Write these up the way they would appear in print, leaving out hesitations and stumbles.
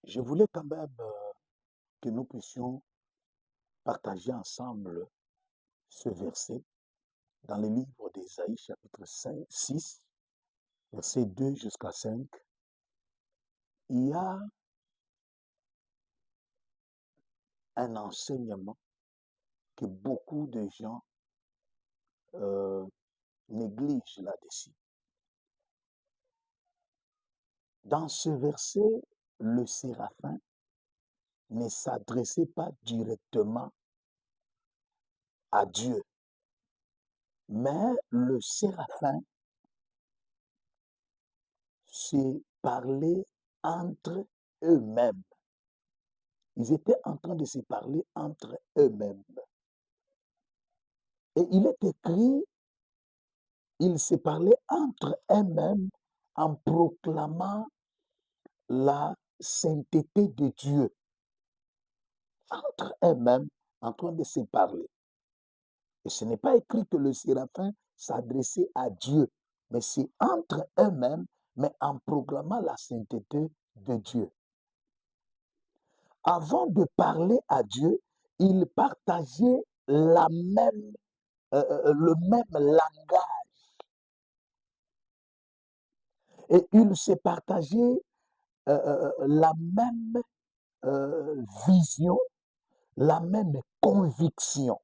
Je voulais quand même que nous puissions partager ensemble ce verset dans le livre d'Ésaïe, chapitre 5, 6, verset 2 jusqu'à 5. Il y a un enseignement que beaucoup de gens euh, négligent là-dessus. Dans ce verset, le séraphin ne s'adressait pas directement à Dieu, mais le séraphin se parlait entre eux-mêmes. Ils étaient en train de se parler entre eux-mêmes. Et il est écrit, ils se parlaient entre eux-mêmes en proclamant la sainteté de Dieu. Entre eux-mêmes, en train de se parler. Et ce n'est pas écrit que le séraphin s'adressait à Dieu, mais c'est entre eux-mêmes, mais en proclamant la sainteté de Dieu. Avant de parler à Dieu, ils partageaient le même langage. Et ils se partageaient la même vision, la même conviction.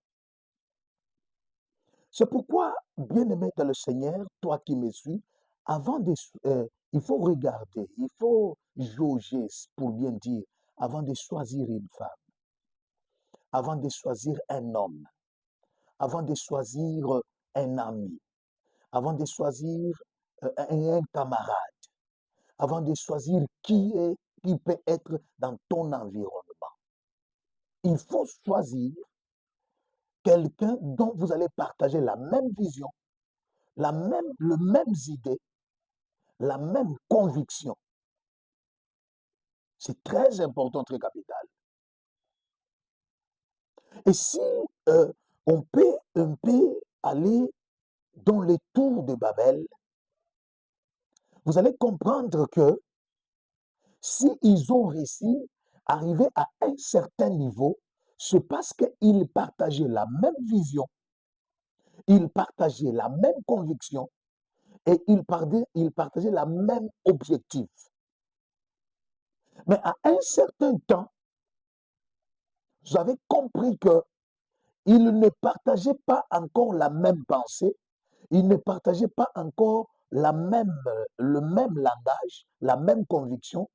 C'est pourquoi, bien-aimé dans le Seigneur, toi qui me suis, il faut regarder, il faut jauger, pour bien dire, avant de choisir une femme, avant de choisir un homme, avant de choisir un ami, avant de choisir un camarade, avant de choisir qui peut être dans ton environnement. Il faut choisir quelqu'un dont vous allez partager la même vision, les mêmes idées, la même conviction. C'est très important, très capital. Et si on peut aller dans les tours de Babel, vous allez comprendre que s'ils ont réussi à arriver à un certain niveau, c'est parce qu'ils partageaient la même vision, ils partageaient la même conviction et ils partageaient la même objectif. Mais à un certain temps, vous avez compris qu'ils ne partageaient pas encore la même pensée, ils ne partageaient pas encore le même langage, la même conviction,